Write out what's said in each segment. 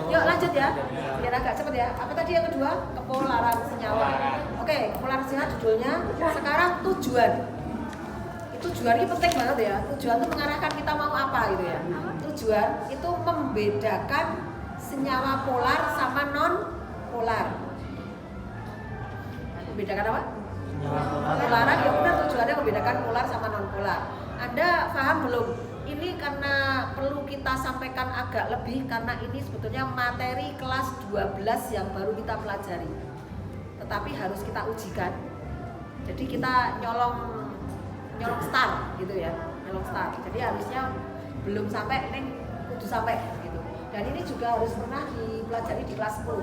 Yuk lanjut ya, biar agak cepet ya. Apa tadi yang kedua? Kepolaran senyawa. Oke, kepolaran senyawa judulnya. Sekarang tujuan. Tujuan ini penting banget ya. Tujuan itu mengarahkan kita mau apa gitu ya. Tujuan itu membedakan senyawa polar sama non polar. Membedakan apa? Polaran ya benar, tujuannya membedakan polar sama non polar. Anda paham belum? Ini karena perlu kita sampaikan agak lebih karena ini sebetulnya materi kelas 12 yang baru kita pelajari. Tetapi harus kita ujikan. Jadi kita nyolong start gitu ya, nyolong start. Jadi harusnya belum sampai, ini kudu sampai gitu. Dan ini juga harus pernah dipelajari di kelas 10.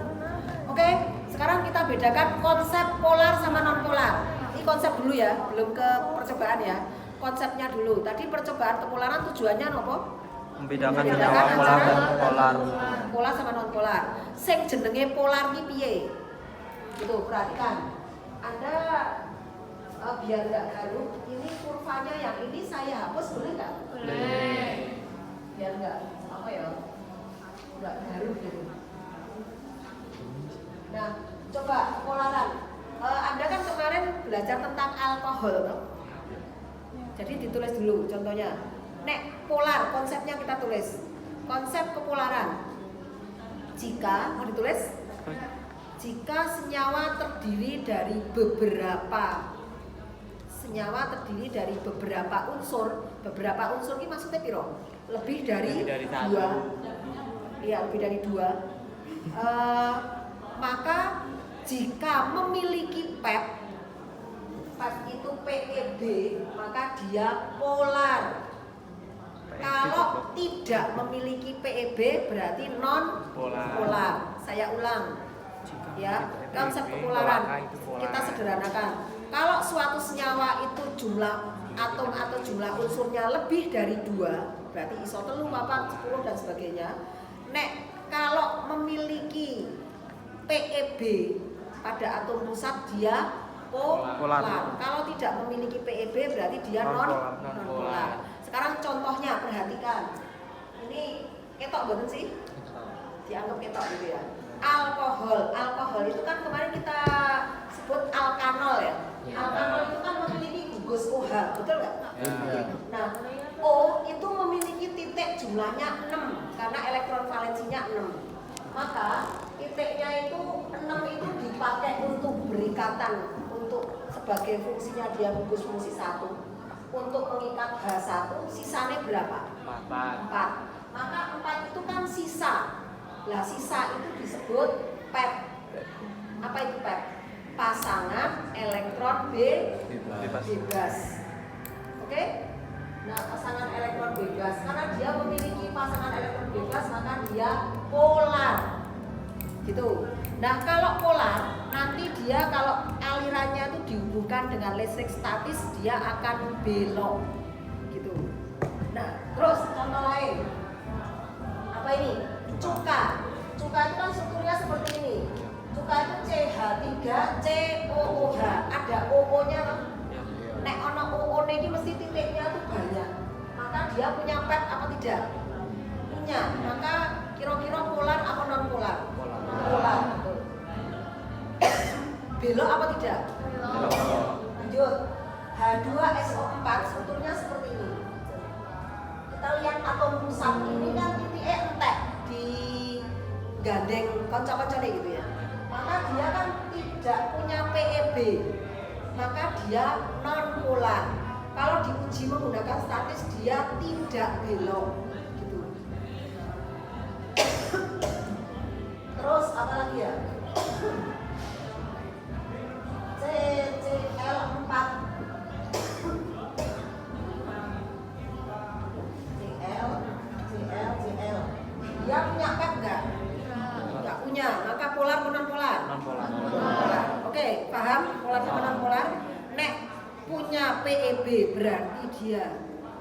Oke, sekarang kita bedakan konsep polar sama non polar. Ini konsep dulu ya, belum ke percobaan ya. Konsepnya dulu. Tadi percobaan kepolaran tujuannya apa? Membedakan senyawa polar dan polar. Polar sama non polar. Sing jenenge polar ki piye? Gitu, perhatikan. Anda biar nggak gaduh, ini kurvanya yang ini saya hapus boleh nggak? Boleh. Biar nggak apa ya? Nggak gaduh gitu. Nah, coba polaran. Anda kan kemarin belajar tentang alkohol, toh? Jadi ditulis dulu contohnya. Nek polar, konsepnya kita tulis. Konsep kepolaran. Jika mau ditulis, jika senyawa terdiri dari beberapa unsur. Beberapa unsur ini maksudnya piro? Lebih dari 2. Iya, lebih dari 2. Maka jika memiliki PEP itu PEB, maka dia polar. Kalau tidak memiliki PEB berarti non polar. Saya ulang. Ya, konsep kepolaran kita sederhanakan. Kalau suatu senyawa itu jumlah atom atau jumlah unsurnya lebih dari 2, berarti isotelu, papat, 10 dan sebagainya. Nek kalau memiliki PEB pada atom pusat dia polar. Kalau tidak memiliki PEB berarti dia non polar. Sekarang contohnya perhatikan. Ini ketok betul sih? Dianggap ketok gitu ya. Alkohol itu kan kemarin kita sebut alkanol ya. Alkanol itu kan memiliki gugus OH, betul nggak? Nah, O itu memiliki titik jumlahnya 6 karena elektron valensinya 6. Maka titiknya itu 6 itu dipakai untuk berikatan, untuk sebagai fungsinya dia gugus fungsi 1. Untuk mengikat H1 sisanya berapa? 4. Maka 4 itu kan sisa. Lah sisa itu disebut PEP. Apa itu PEP? Pasangan elektron bebas. Oke? Nah, pasangan elektron bebas. Karena dia memiliki pasangan elektron bebas, maka dia polar. Gitu. Nah, kalau polar, nanti dia kalau alirannya itu dihubungkan dengan listrik statis, dia akan belok. Gitu. Nah, terus contoh lain. Apa ini? Cuka itu kan strukturnya seperti ini. Cuka itu CH3COOH. Ada OO-nya kan? Nek ono OO ini mesti titiknya tuh banyak. Maka dia punya PEP apa tidak? Punya. Maka kira-kira polar apa non polar? Polar. Belok apa tidak? Belok. Lanjut. H2SO4 strukturnya seperti ini. Kita lihat atom pusat ini kan titiknya entek di gandeng konco-koncone gitu ya. Maka dia kan tidak punya PEB. Maka dia non polar. Kalau diuji menggunakan statis dia tidak belok gitu. Terus apa lagi ya? CCl4 CL dia punya PEP enggak? Enggak punya, maka polar atau non polar? Non polar. Oke, paham polar sama non polar? Nek punya PEB berarti dia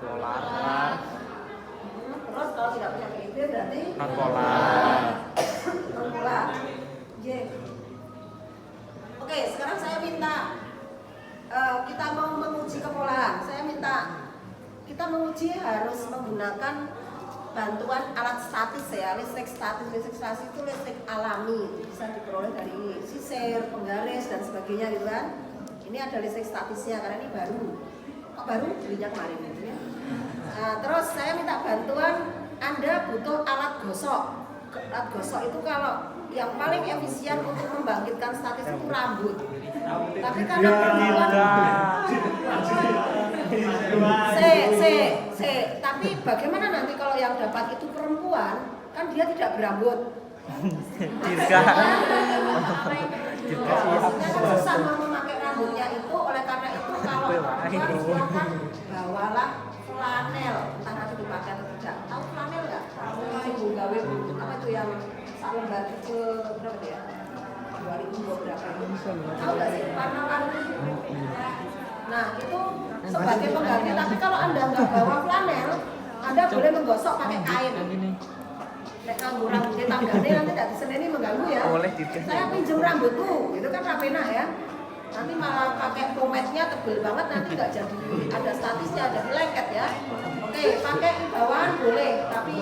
Polar. Terus kalau tidak punya PEB berarti Non polar. Non polar. Oke, sekarang saya minta kita mau menguji kepolaran. Saya minta kita menguji harus menggunakan bantuan alat statis ya, listrik statis. Listrik statis itu listrik alami, bisa diperoleh dari sisir, penggaris dan sebagainya gitu kan. Ini ada listrik statisnya karena ini baru. Kok baru? Belinya kemarin gitu ya. Nah, terus saya minta bantuan, Anda butuh alat gosok. Alat gosok itu kalau yang paling efisien untuk membangkitkan statis itu rambut. Tapi karena perempuan tapi bagaimana nanti kalau yang dapat itu perempuan, kan dia tidak berambut. Dirga. Maksudnya kan susah mau memakai rambutnya itu, oleh karena itu kalau perempuan silakan bawalah flanel, entah nanti dipakai atau tidak. Tahu flanel nggak? Ibu gawe apa itu yang sak lembar kecil berapa ya? 2000 berapa? Tahu nggak sih warna-warni? Nah itu sebagai pengganti. Tapi kalau Anda nggak bawa flanel, Anda boleh menggosok pakai kain. Nek nganggo rambut tanggane nanti tidak diseneni mengganggu ya. Saya pinjem rambutku, itu kan rapena ya. Nanti malah pakai pomade-nya tebel banget, nanti nggak jadi ada statisnya, jadi lengket ya. Oke, pakai bawaan boleh, tapi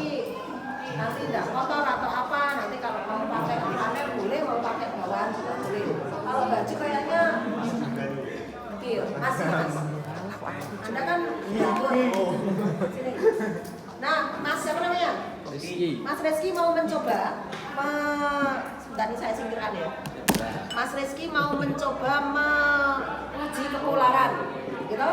nanti nggak kotor atau apa. Nanti kalau mau pakai flanel boleh, mau pakai bawaan juga boleh. Kalau baju kayaknya kecil, masih mas. Anda kan sini. Nah, Mas siapa namanya? Mas Reski mau mencoba sebentar ini saya singkirkan ya. Mas Reski mau mencoba menguji kepolaran gitu.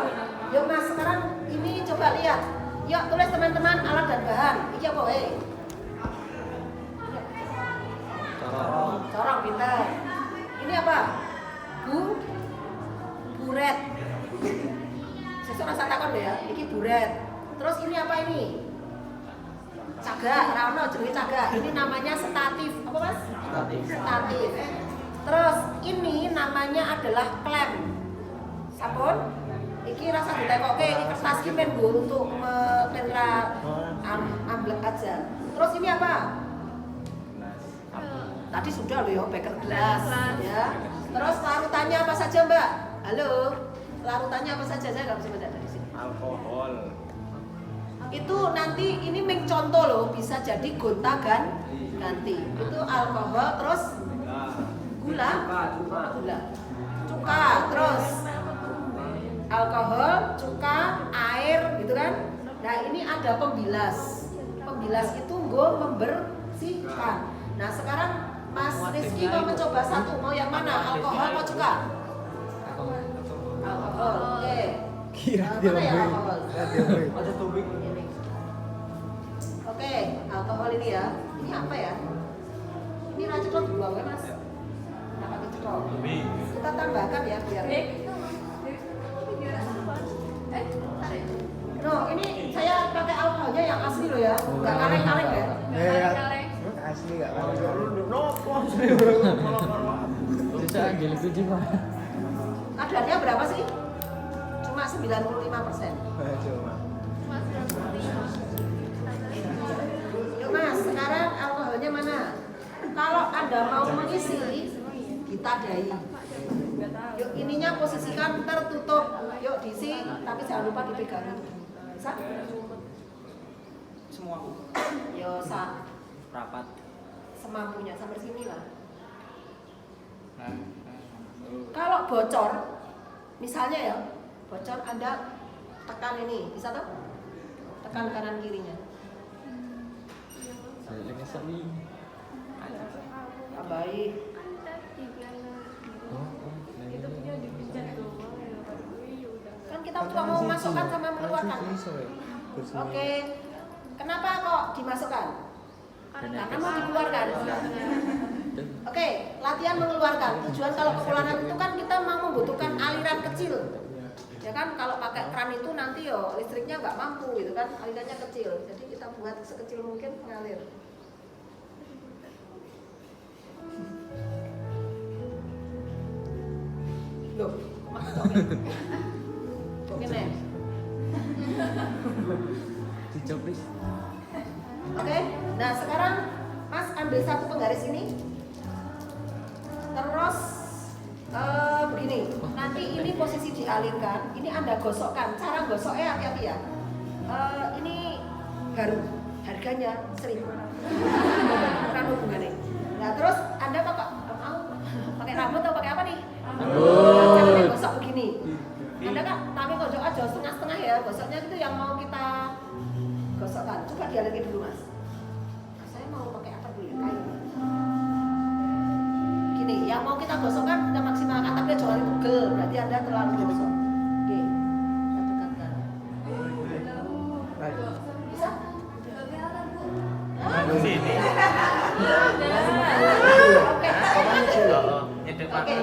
Yuk Mas, sekarang ini coba lihat. Yuk tulis teman-teman alat dan bahan. Iki apa corong pintar. Ini apa? Buret. Sesuk rasa takon deh ya. Iki buret. Terus ini apa ini? Cagak, rano jenis cagak. Ini namanya statif. Apa Mas? Statif. Terus ini namanya adalah klem. Sabun. Iki rasa ditekoke, ini kertas ki men nggo untuk menera amblek aja. Terus ini apa? Tadi sudah loh ya, beker gelas ya. Terus larutannya apa saja, Mbak? Halo. Larutannya apa saja? Saya nggak bisa baca dari sini. Alkohol. Itu nanti ini contoh loh, bisa jadi gonta ganti. Itu alkohol, terus gula, cuka, terus alkohol, cuka, air, gitu kan? Nah ini ada pembilas. Pembilas itu gue membersihkan. Nah sekarang Mas Rizky mau mencoba satu, mau yang mana? Alkohol atau cuka? Alkohol, oke. Mana ya alkohol? Oke, alkohol ini ya. Ini apa ya? Ini racun lo dibuang ya Mas? Nah pakai cetok. Kita tambahkan ya biar. No, ini saya pakai alkoholnya yang asli loh ya, nggak kaleng-kaleng ya. Asli nggak kaleng. Bisa jadi biji Pak. Kadarnya berapa sih? Cuma 95%. Cuma. Yuk Mas, sekarang alkoholnya mana? Kalau Anda mau mengisi, ditadai. Yuk ininya posisikan tertutup. Yuk diisi, tapi jangan lupa dipegang. Bisa? Semua. Yo sa. Rapat. Semampunya sampai sini lah. Kalau bocor, misalnya ya, bocor Anda tekan ini, bisa tuh? Tekan kanan kirinya. Baik. Kan kita cuma mau masukkan sama mengeluarkan. Oke. Kenapa kok dimasukkan? Karena mau dikeluarkan. Oke, latihan mengeluarkan. Tujuan kalau kepolaran itu kan kita mau membutuhkan aliran kecil. Ya kan kalau pakai kran itu nanti yo listriknya nggak mampu gitu kan, alirannya kecil. Jadi kita buat sekecil mungkin mengalir. Loh, maksudnya nih. Dicoplis. Oke, nah sekarang Mas ambil satu penggaris ini. Terus begini, nanti ini posisi dialirkan, ini Anda gosokkan. Cara gosoknya hati-hati ya. ini baru, harganya 1.000. Kurang hubungannya. Nah terus Anda mau pakai rambut atau pakai apa nih? Jangan gosok begini. Anda kan tapi gosok aja setengah-setengah ya. Gosoknya itu yang mau kita gosokkan. Coba dialogin dulu mas. Saya mau pakai apa dulu? Kayu. Gini, yang mau kita gosokkan kita maksimalkan tapi jangan tugel. Berarti Anda terlalu gosok. Oke, kita dekatkan. Bisa? Sini. Oke.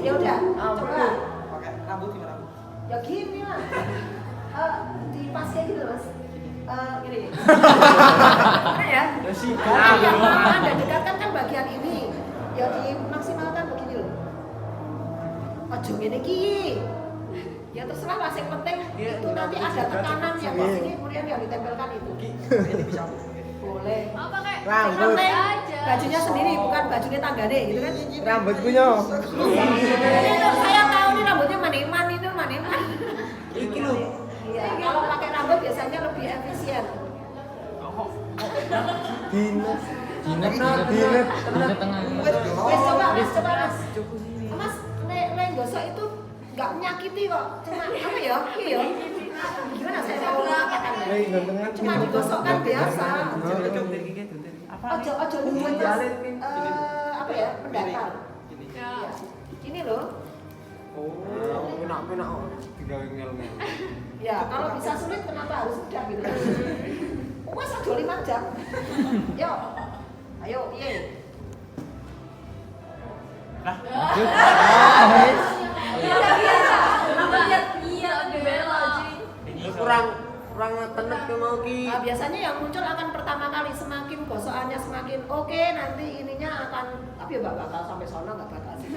Ya udah, coba. Pakai rambut gimana? Ya gini lah. Dipas kayak gitu mas. Gini. Mana ya? Yang mana Anda dekatkan kan bagian ini. Ya dimaksimalkan begini loh. Ojo ngene iki. Ya terserah mas, yang penting itu nanti ada tekanan yang di sini kemudian yang ditempelkan itu. Ini bisa. Boleh. Oh, pakai Rambut. Bajunya sendiri bukan bajunya tanggane gitu kan. Rambutnya. Jadi saya tahu nih rambutnya maneman itu maneman. Iki lho. Iya, kalau pakai rambut biasanya lebih efisien. Dinas. Dinet tengah. Wes coba mas. Mas, nek gosok itu nggak menyakiti kok. Cuma apa ya? Iya. Gimana saya mau mengatakan? Cuma digosokkan biasa. Ojo nyuwun mas. Apa ya? Mendatar. Ya. Iya. Ini loh. Oh, enak-enak. Tinggal ngel-ngel. Ya, kalau bisa sulit kenapa harus mudah gitu kan? Wes aja 5 jam. Yo. Ayo, piye? Iya, bela sih. Kurang tenek ke mau ki. Biasanya yang muncul akan pertama kali semakin gosokannya semakin oke, nanti ininya akan tapi ya nggak bakal sampai sono nggak bakal sih.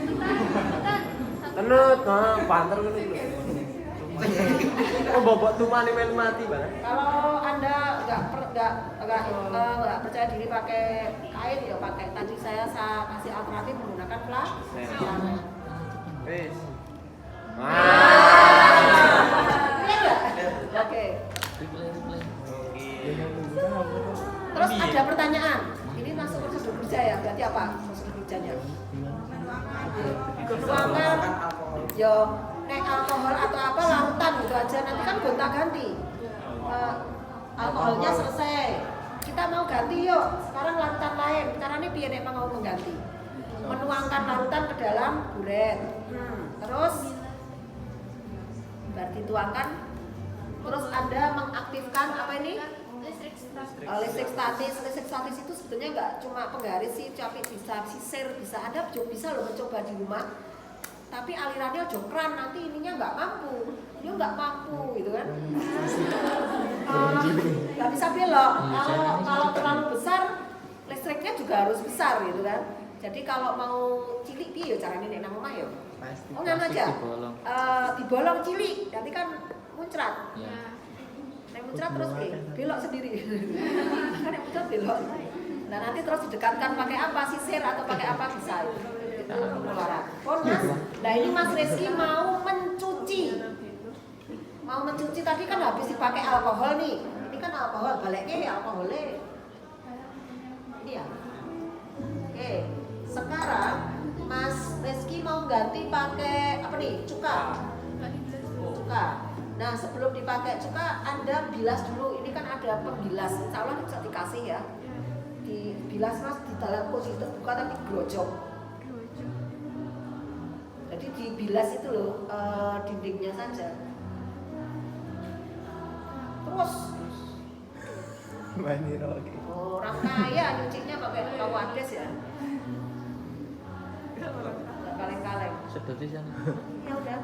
Tenet, banter ngene lho. Oh, bobot tumane melu mati, Bang. Kalau Anda nggak percaya diri pakai kain ya pakai tadi saya kasih alternatif menggunakan plas. Wis. Iya nggak? Oke. Terus ada pertanyaan. Ini masuk prosedur kerja ya? Berarti apa prosedur kerjanya? Tuangkan, yo, nek alkohol atau apa larutan gitu aja. Nanti kan gonta-ganti. Alkoholnya selesai. Kita mau ganti yuk. Sekarang larutan lain. Caranya piye nek mau mengganti? Menuangkan larutan ke dalam buret. Terus berarti tuangkan. Terus Anda mengaktifkan apa ini? Listrik statis. Listrik statis itu sebetulnya nggak cuma penggaris sih, tapi bisa sisir, bisa Anda juga bisa loh mencoba di rumah. Tapi alirannya jokran, nanti ininya nggak mampu, dia nggak mampu gitu kan? Nggak bisa belok. Kalau terlalu besar, listriknya juga harus besar gitu kan? Jadi kalau mau cilik piye caranya nek nang omah ya? Oh ngono aja. Dibolong cilik, nanti kan muncrat. Nek muncrat terus belok sendiri. Kan nek muncrat belok. Nah nanti terus didekatkan pakai apa? Sisir atau pakai apa bisa itu. Itu pengeluaran. Oh Mas, nah ini Mas Rizky mau mencuci. Mau mencuci tadi kan habis dipakai alkohol nih. Ini kan alkohol, baliknya ya alkoholnya. Ini ya. Oke. Sekarang Mas Rizky mau ganti pakai apa nih? Cuka. Cuka. Nah sebelum dipakai cuka, Anda bilas dulu. Ini kan ada pembilas. Insya Allah bisa dikasih ya. Dibilas Mas di dalam posisi terbuka tapi grojok. Jadi dibilas itu loh dindingnya saja. Terus orang kaya nyucinya pakai kawades ya. Kaleng-kaleng. Sedot di sana. Ya udah.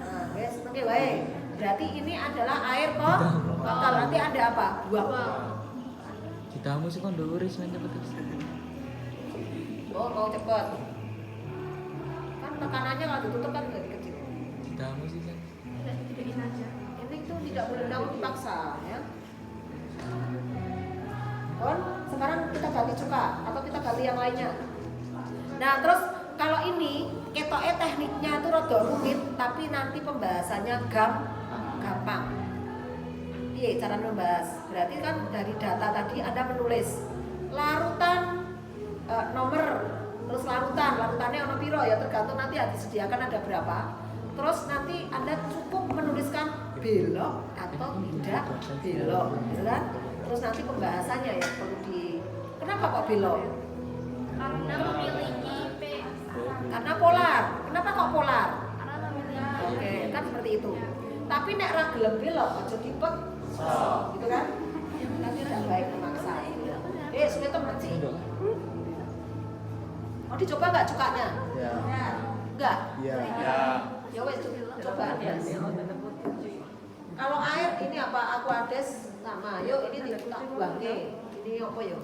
Nah, guys, oke baik. Berarti ini adalah air kok. Kotor. Nanti ada apa? Buang. Ditamu sih kan dhuwuris men cepet. Oh, mau cepet. Kan tekanannya kalau ditutup kan jadi kecil. Ditamu sih kan. Ini tuh tidak boleh dipaksa ya. Kon, sekarang kita ganti cuka atau kita ganti yang lainnya. Nah, terus kalau ini ketoknya tekniknya itu rada rumit, tapi nanti pembahasannya gampang. Piye cara membahas? Berarti kan dari data tadi Anda menulis larutan nomor, terus larutannya ono piro ya, tergantung nanti disediakan ada berapa. Terus nanti Anda cukup menuliskan belok atau tidak belok, gitu kan? Terus nanti pembahasannya ya perlu kenapa kok belok? Karena memiliki P. Karena polar. Kenapa kok polar? Karena memiliki. Oke, kan seperti itu. Tapi nek ra gelem belok aja dipek. Gitu kan? Nanti tidak baik memaksa. Sudah temen sih. Mau dicoba nggak cukanya? Ya. Enggak. Iya. Ya wes coba. Kalau air ini apa? Aquades sama. Yuk ini tak buang nih. Ini apa yuk?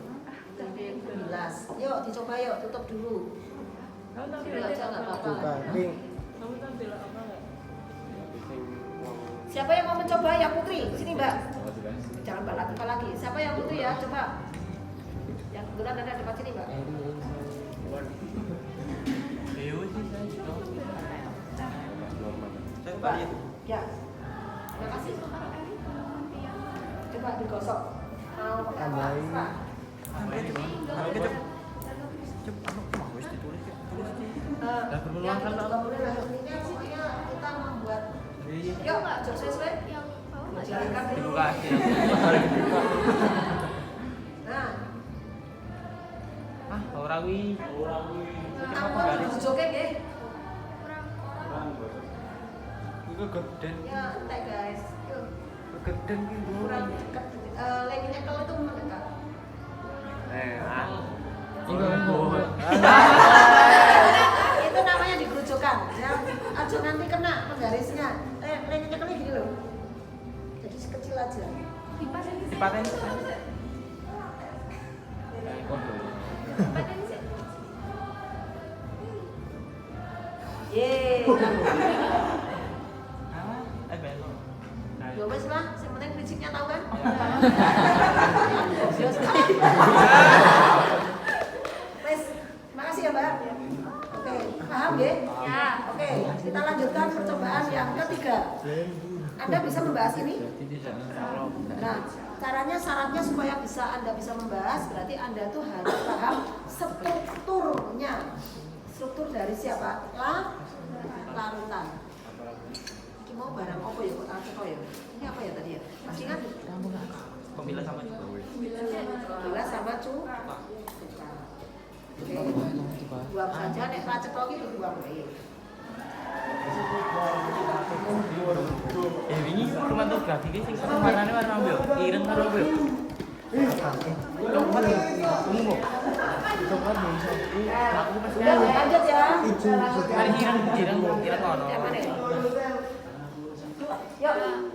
Gelas. Yuk dicoba yuk, tutup dulu. Dulu aja nggak apa-apa. Siapa yang mau mencoba? Ya Putri, sini Mbak. Jangan Mbak lagi. Siapa yang Putri ya? Coba. Yang kebetulan ada depan sini Mbak. Coba. Ya. Terima kasih. Coba digosok. Mau pakai apa? Pak. Yang itu juga boleh lah. Ini pokoknya kita membuat. Yuk nggak jauh sesuai. Yang bawah nggak Jalankan dulu. Nah, Orawi. apa dijojoknya nggih? Itu geden. Ya, entek guys. Yuk, Geden ki. kurang dekat. Leginya kalau itu mendekat. Itu namanya digerujokan. Ya, aja nanti kena penggarisnya. Leginya kalau gini loh. Jadi sekecil aja. Dipaten. Yeay. Belok. Ya wes lah, yang penting prinsipnya tahu kan? Wes, makasih ya Mbak. Oke, paham ya? Ya. Oke, kita lanjutkan percobaan yang ketiga. Anda bisa membahas ini? Nah, caranya syaratnya supaya Anda bisa membahas berarti Anda tuh harus paham strukturnya. Struktur dari siapa? Larutan. Ini mau barang apa ya? Kok ya? Ini apa ya tadi ya? Masih ingat? Pemilah sama juga. Gula sama Oke. Buang saja nek pacet lagi itu buang wae. Ini kromatografik sing warnane warna apa yo? Ireng karo apa yo? Udah lanjut ya. Ireng kono. Yang mana? Yuk.